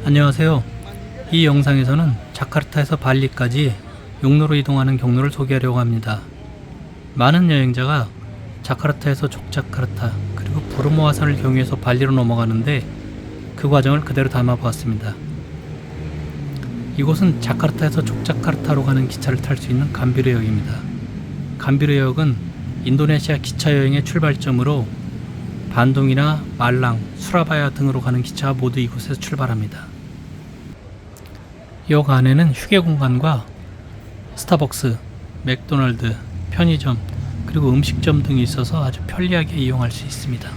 안녕하세요. 이 영상에서는 자카르타에서 발리까지 용로로 이동하는 경로를 소개하려고 합니다. 많은 여행자가 자카르타에서 족자카르타 그리고 부르모아산을 경유해서 발리로 넘어가는데 그 과정을 그대로 담아보았습니다. 이곳은 자카르타에서 족자카르타로 가는 기차를 탈 수 있는 감비르역입니다. 감비르역은 인도네시아 기차 여행의 출발점으로 반동이나 말랑, 수라바야 등으로 가는 기차가 모두 이곳에서 출발합니다. 역 안에는 휴게 공간과 스타벅스, 맥도날드, 편의점, 그리고 음식점 등이 있어서 아주 편리하게 이용할 수 있습니다.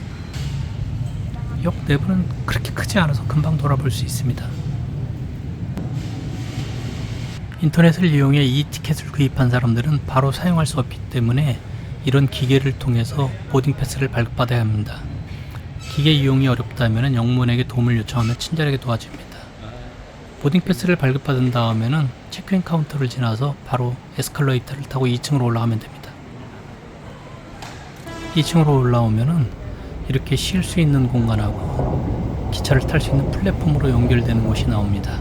역 내부는 그렇게 크지 않아서 금방 돌아볼 수 있습니다. 인터넷을 이용해 이 티켓을 구입한 사람들은 바로 사용할 수 없기 때문에 이런 기계를 통해서 보딩 패스를 발급받아야 합니다. 기계 이용이 어렵다면 영문에게 도움을 요청하면 친절하게 도와줍니다. 보딩 패스를 발급받은 다음에는 체크인 카운터를 지나서 바로 에스컬레이터를 타고 2층으로 올라가면 됩니다. 2층으로 올라오면은 이렇게 쉴 수 있는 공간하고 기차를 탈 수 있는 플랫폼으로 연결되는 곳이 나옵니다.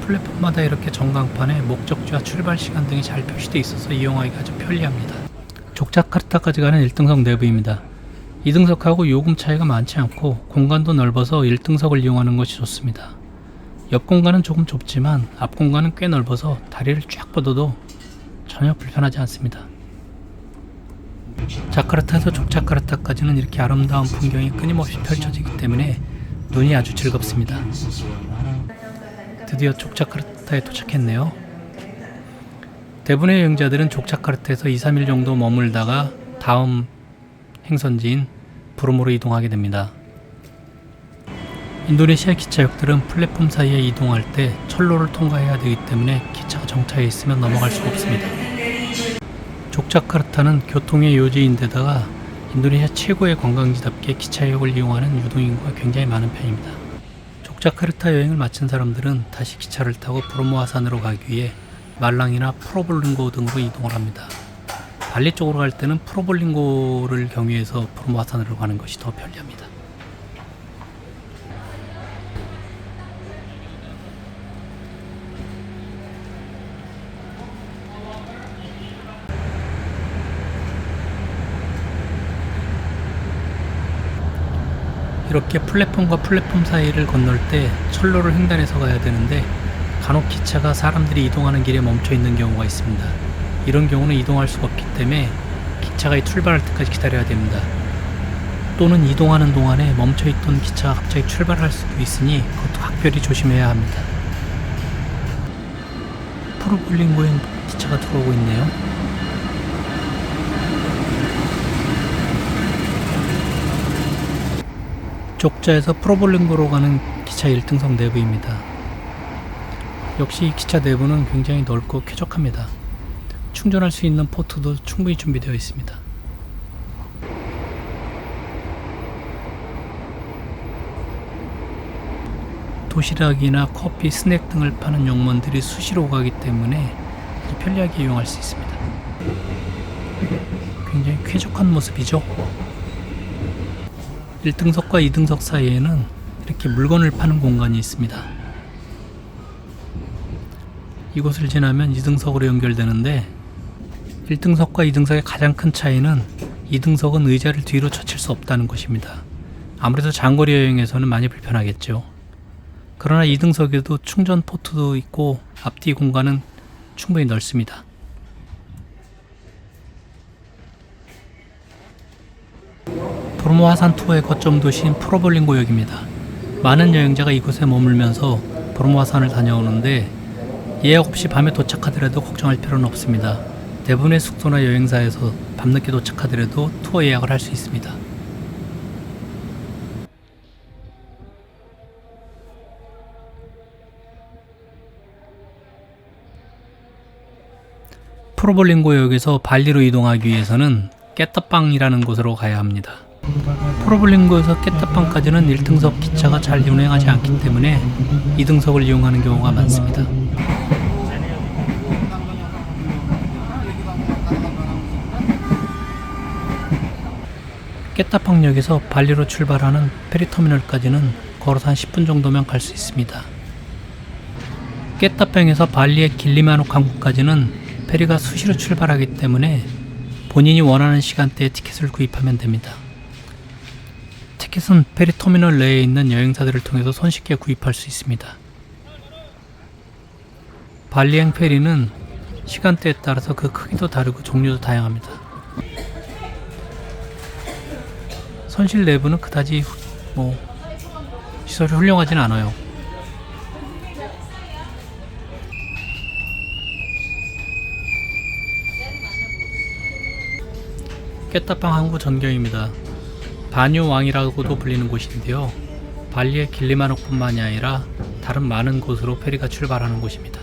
플랫폼마다 이렇게 전광판에 목적지와 출발 시간 등이 잘 표시되어 있어서 이용하기가 아주 편리합니다. 족자카르타까지 가는 1등석 내부입니다. 2등석하고 요금 차이가 많지 않고 공간도 넓어서 1등석을 이용하는 것이 좋습니다. 옆 공간은 조금 좁지만 앞 공간은 꽤 넓어서 다리를 쫙 뻗어도 전혀 불편하지 않습니다. 자카르타에서 족자카르타까지는 이렇게 아름다운 풍경이 끊임없이 펼쳐지기 때문에 눈이 아주 즐겁습니다. 드디어 족자카르타에 도착했네요. 대부분의 여행자들은 족자카르타에서 2-3일 정도 머물다가 다음 행선지인 부르모로 이동하게 됩니다. 인도네시아 기차역들은 플랫폼 사이에 이동할 때 철로를 통과해야 되기 때문에 기차가 정차해 있으면 넘어갈 수가 없습니다. 족자카르타는 교통의 요지인데다가 인도네시아 최고의 관광지답게 기차역을 이용하는 유동인구가 굉장히 많은 편입니다. 족자카르타 여행을 마친 사람들은 다시 기차를 타고 부르모아산으로 가기 위해 말랑이나 프로볼링고 등으로 이동을 합니다. 발리 쪽으로 갈 때는 프로볼링고를 경유해서 부르모아산으로 가는 것이 더 편리합니다. 이렇게 플랫폼과 플랫폼 사이를 건널 때 철로를 횡단해서 가야 되는데 간혹 기차가 사람들이 이동하는 길에 멈춰 있는 경우가 있습니다. 이런 경우는 이동할 수가 없기 때문에 기차가 출발할 때까지 기다려야 됩니다. 또는 이동하는 동안에 멈춰있던 기차가 갑자기 출발할 수도 있으니 그것도 각별히 조심해야 합니다. 프로볼링고에 기차가 들어오고 있네요. 족자에서 프로볼링고로 가는 기차 1등석 내부입니다. 역시 이 기차 내부는 굉장히 넓고 쾌적합니다. 충전할 수 있는 포트도 충분히 준비되어 있습니다. 도시락이나 커피, 스낵 등을 파는 용문들이 수시로 가기 때문에 아주 편리하게 이용할 수 있습니다. 굉장히 쾌적한 모습이죠. 1등석과 2등석 사이에는 이렇게 물건을 파는 공간이 있습니다. 이곳을 지나면 2등석으로 연결되는데 1등석과 2등석의 가장 큰 차이는 2등석은 의자를 뒤로 젖힐 수 없다는 것입니다. 아무래도 장거리 여행에서는 많이 불편하겠죠. 그러나 2등석에도 충전 포트도 있고 앞뒤 공간은 충분히 넓습니다. 부르모아산 투어의 거점 도시인 프로볼링고역입니다. 많은 여행자가 이곳에 머물면서 부르모아산을 다녀오는데 예약 없이 밤에 도착하더라도 걱정할 필요는 없습니다. 대부분의 숙소나 여행사에서 밤늦게 도착하더라도 투어 예약을 할 수 있습니다. 프로볼링고역에서 발리로 이동하기 위해서는 깨따빵이라는 곳으로 가야 합니다. 프로볼링고에서 깨따빵까지는 1등석 기차가 잘 운행하지 않기 때문에 2등석을 이용하는 경우가 많습니다. 깨따빵역에서 발리로 출발하는 페리터미널까지는 걸어서 한 10분 정도면 갈 수 있습니다. 깨따빵에서 발리의 길리마노 항구까지는 페리가 수시로 출발하기 때문에 본인이 원하는 시간대에 티켓을 구입하면 됩니다. 티켓은 페리 터미널 내에 있는 여행사들을 통해서 손쉽게 구입할 수 있습니다. 발리행 페리는 시간대에 따라서 그 크기도 다르고 종류도 다양합니다. 선실 내부는 그다지 시설이 훌륭하진 않아요. 깨따빵 항구 전경입니다. 바뉴 왕이라고도 불리는 곳인데요. 발리의 길리마노뿐만이 아니라 다른 많은 곳으로 페리가 출발하는 곳입니다.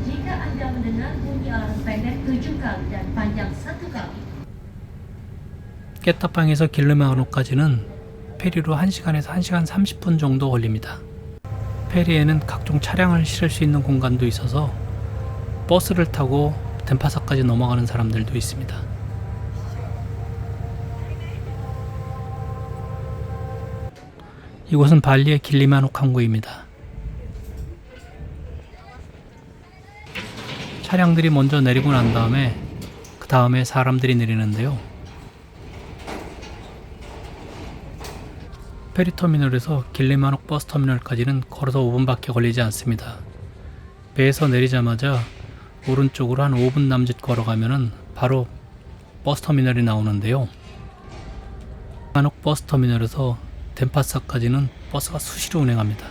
Jika Anda mendengar bunyi alarm pendek 7 kali dan panjang 1 kali. 깨따빵에서 길리마노까지는 페리로 1시간에서 1시간 30분 정도 걸립니다. 페리에는 각종 차량을 실을 수 있는 공간도 있어서 버스를 타고 덴파사까지 넘어가는 사람들도 있습니다. 이곳은 발리의 길리마노 항구입니다. 차량들이 먼저 내리고 난 다음에 그 다음에 사람들이 내리는데요. 페리터미널에서 길리마노 버스터미널까지는 걸어서 5분밖에 걸리지 않습니다. 배에서 내리자마자 오른쪽으로 한 5분 남짓 걸어가면은 바로 버스터미널이 나오는데요. 길리마노 버스터미널에서 덴파사까지는 버스가 수시로 운행합니다.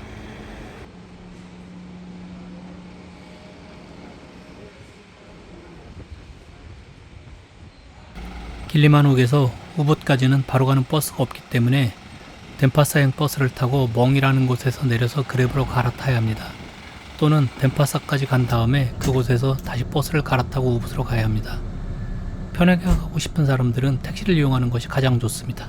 길리마노에서 우붓까지는 바로 가는 버스가 없기 때문에 덴파사행 버스를 타고 멍이라는 곳에서 내려서 그랩으로 갈아타야 합니다. 또는 덴파사까지 간 다음에 그곳에서 다시 버스를 갈아타고 우붓으로 가야 합니다. 편하게 가고 싶은 사람들은 택시를 이용하는 것이 가장 좋습니다.